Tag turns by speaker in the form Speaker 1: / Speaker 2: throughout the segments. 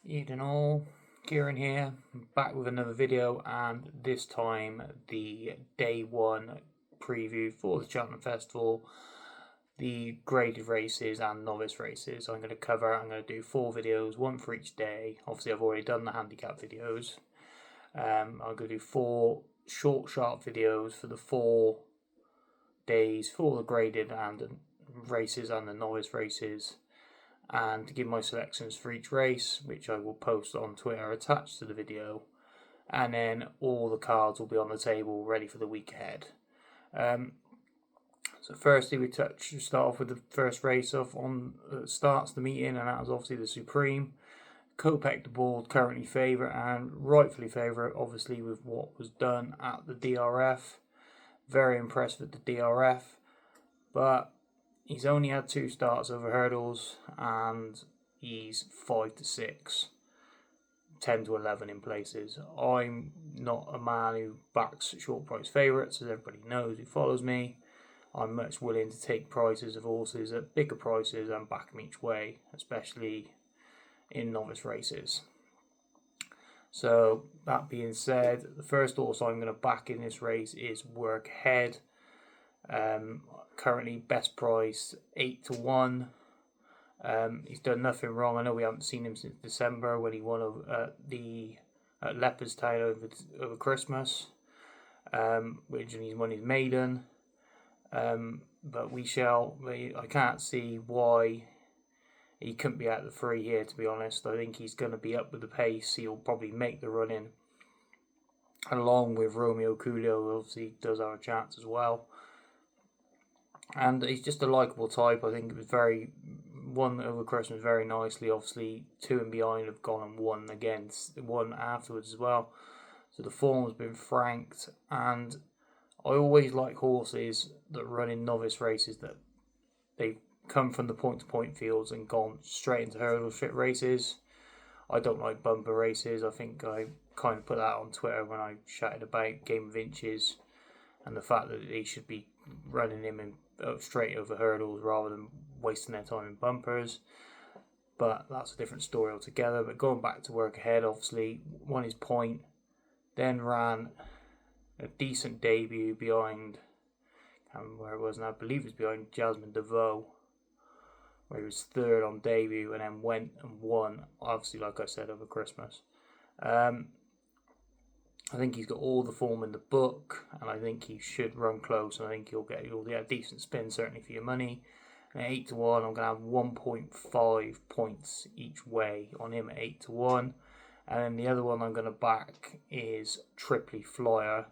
Speaker 1: Evening all, Kieran here, back with another video, and this time the day one preview for the Cheltenham Festival, the graded races and novice races. I'm going to do 4 videos, one for each day. Obviously I've already done the handicap videos. I'm going to do 4 short, sharp videos for the 4 days for the graded and races and the novice races, and to give my selections for each race, which I will post on Twitter attached to the video, and then all the cards will be on the table ready for the week ahead. So firstly we start off with the first race off on starts the meeting, and that was obviously the Supreme. Kopek the board currently favourite, and rightfully favourite obviously with what was done at the DRF. Very impressed with the DRF, but he's only had 2 starts over hurdles, and he's 5 to 6, 10 to 11 in places. I'm not a man who backs short price favourites, as everybody knows who follows me. I'm much willing to take prices of horses at bigger prices and back them each way, especially in novice races. So that being said, the first horse I'm going to back in this race is Work Ahead. Currently best price 8 to 1. He's done nothing wrong. I know we haven't seen him since December when he won at Leopardstown over Christmas, which he's won his maiden. But I can't see why he couldn't be at the 3 here, to be honest. I think he's going to be up with the pace. He'll probably make the run in, along with Romeo Coolio, who obviously does have a chance as well. And he's just a likeable type. I think it was won over Christmas very nicely. Obviously 2 and behind have gone and won afterwards as well. So the form has been franked, and I always like horses that run in novice races that they've come from the point-to-point fields and gone straight into hurdle shit races. I don't like bumper races. I think I kind of put that on Twitter when I chatted about Game of Inches and the fact that they should be running him straight over hurdles rather than wasting their time in bumpers. But that's a different story altogether. But going back to Work Ahead, obviously won his point, then ran a decent debut behind, I can't remember where it was now, I believe it was behind Jasmine DeVoe, where he was 3rd on debut, and then went and won, obviously like I said, over Christmas. I think he's got all the form in the book, and I think he should run close, and I think you'll get a decent spin, certainly for your money. And at 8 to 1, I'm going to have 1.5 points each way on him at 8 to 1. And then the other one I'm going to back is Triply Flyer.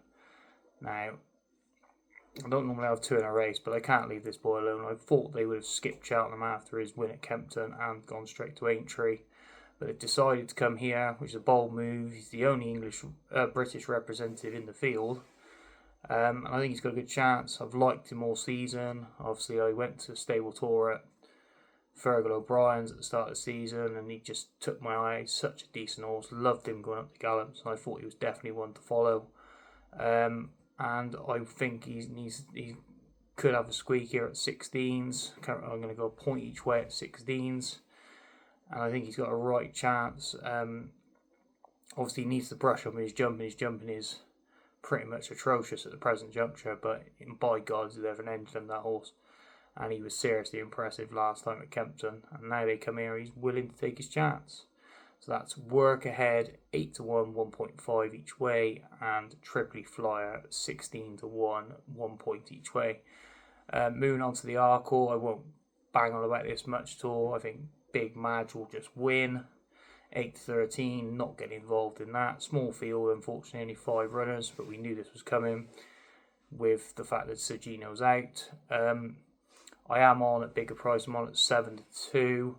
Speaker 1: Now, I don't normally have 2 in a race, but I can't leave this boy alone. I thought they would have skipped Cheltenham after his win at Kempton and gone straight to Aintree, but they've decided to come here, which is a bold move. He's the only British representative in the field, and I think he's got a good chance. I've liked him all season. Obviously, I went to a stable tour at Fergal O'Brien's at the start of the season, and he just took my eye. Such a decent horse. Loved him going up the gallops, and I thought he was definitely one to follow. And I think he could have a squeak here at 16s. I'm going to go a point each way at 16s, and I think he's got a right chance. Obviously he needs to brush up on his jumping. His jumping is pretty much atrocious at the present juncture, but by God, is there ever an end to that horse. And he was seriously impressive last time at Kempton, and now they come here, he's willing to take his chance. So that's Work Ahead, 8 to 1, 1.5 each way, and Triply Flyer, 16 to 1, 1 point each way. Moving on to the Arkle, I won't bang on about this much at all. I think Big Madge will just win. 8 to 13, not getting involved in that. Small field, unfortunately, only 5 runners, but we knew this was coming with the fact that Sergino's out. I am on at bigger price. I'm on at 7 to 2.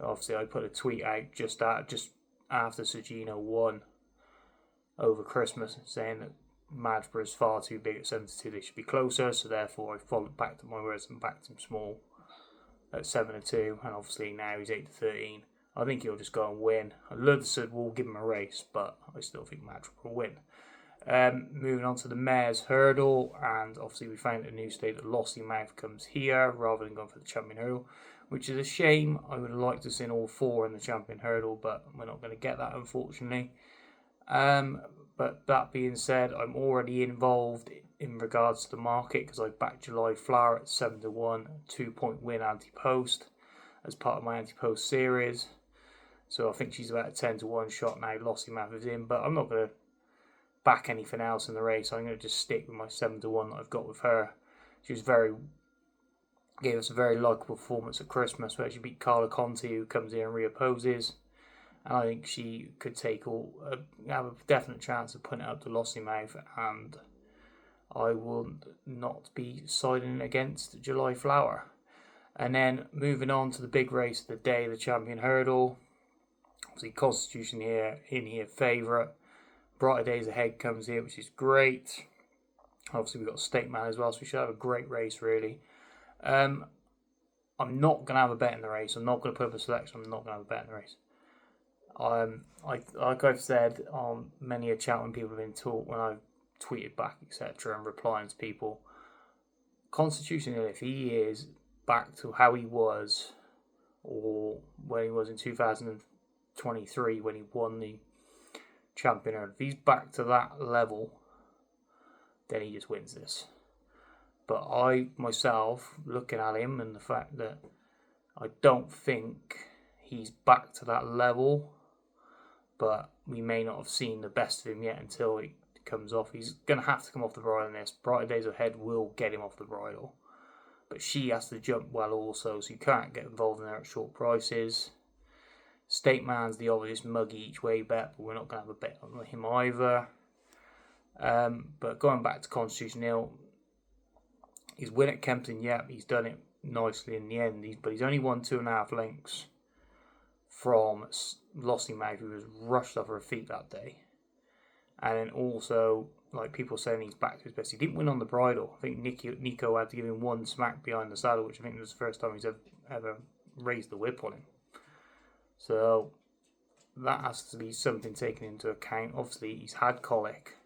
Speaker 1: Obviously, I put a tweet out just after Sergino won over Christmas, saying that Madgeborough is far too big at 7 to 2. They should be closer. So therefore, I followed back to my words and backed him small at 7 to 2. And obviously now he's 8 to 13. I think he'll just go and win. Ludford will give him a race, but I still think Madgeborough will win. Moving on to the Mares Hurdle, and obviously we found a new state that Lossiemouth comes here rather than going for the Champion Hurdle, which is a shame. I would have liked to see all 4 in the Champion Hurdle, but we're not going to get that, unfortunately. But that being said, I'm already involved in regards to the market because I backed July Flower at 7 to 1, 2-point win anti-post as part of my anti-post series. So I think she's about a 10 to 1 shot now. Lossiemouth is in, but I'm not going to back anything else in the race. I'm going to just stick with my 7 to 1 that I've got with her. She was gave us a very likeable performance at Christmas where she beat Carla Conti, who comes here and reopposes. And I think she could have a definite chance of putting it up to Lossiemouth, and I will not be siding against July Flower. And then moving on to the big race of the day, the Champion Hurdle. Obviously Constitution here favourite. Brighter Days Ahead comes here, which is great. Obviously we've got State Man as well, so we should have a great race really. I'm not going to have a bet in the race. I'm not going to put up a selection. I'm not going to have a bet in the race. Like I've said on many a chat when people have been taught, when I've tweeted back, etc., and replying to people, Constitution Hill, if he is back to how he was, or when he was in 2023 when he won the Champion Hurdle, if he's back to that level, then he just wins this. But I myself, looking at him and the fact that I don't think he's back to that level, but we may not have seen the best of him yet until he comes off. He's going to have to come off the bridle in this. Brighter Days Ahead will get him off the bridle. But she has to jump well also, so you can't get involved in there at short prices. State Man's the obvious muggy each way bet, but we're not going to have a bet on him either. But going back to Constitution Hill, his win at Kempton, he's done it nicely in the end. But he's only won 2.5 lengths from Lossiemouth, who was rushed off her feet that day. And then also, like people saying he's back to his best. He didn't win on the bridle. I think Nico had to give him 1 smack behind the saddle, which I think was the first time he's ever raised the whip on him. So that has to be something taken into account. Obviously, he's had colic.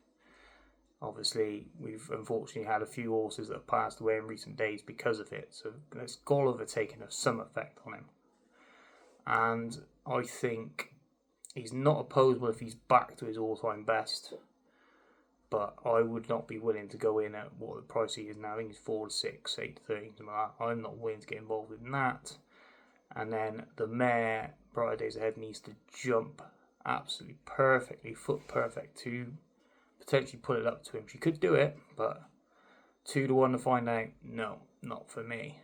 Speaker 1: Obviously, we've unfortunately had a few horses that have passed away in recent days because of it. So it's got to have taken some effect on him. And I think he's not opposable if he's back to his all-time best. But I would not be willing to go in at what the price he is now. I think he's 4 to 6, 8 to 13, something like that. I'm not willing to get involved in that. And then the mare, Brighter Days Ahead, needs to jump absolutely perfectly, foot perfect, to potentially put it up to him. She could do it, but 2 to 1 to find out, no, not for me.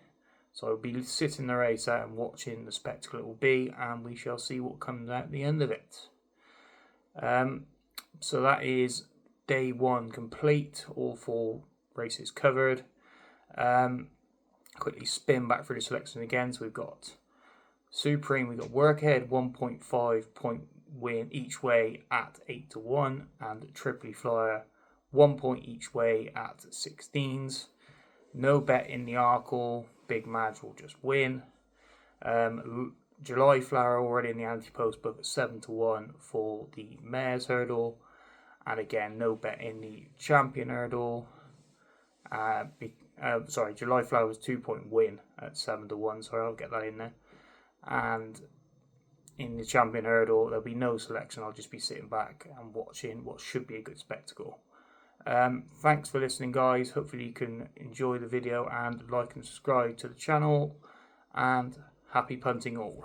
Speaker 1: So I'll be sitting the race out and watching the spectacle it will be, and we shall see what comes out at the end of it. So that is day 1 complete, all 4 races covered. Quickly spin back through the selection again. So we've got Supreme, we've got Work Ahead, 1.5 point win each way at 8 to 1, and Triply Flyer, 1 point each way at 16s. No bet in the Arkle. Big Madge will just win. July Flower already in the anti-post book at 7 to 1 for the Mares Hurdle, and again no bet in the Champion Hurdle. July Flower was 2 point win at 7 to 1. Sorry, I'll get that in there. And in the Champion Hurdle, there'll be no selection. I'll just be sitting back and watching what should be a good spectacle. Thanks for listening, guys. Hopefully you can enjoy the video and like and subscribe to the channel. And happy punting all.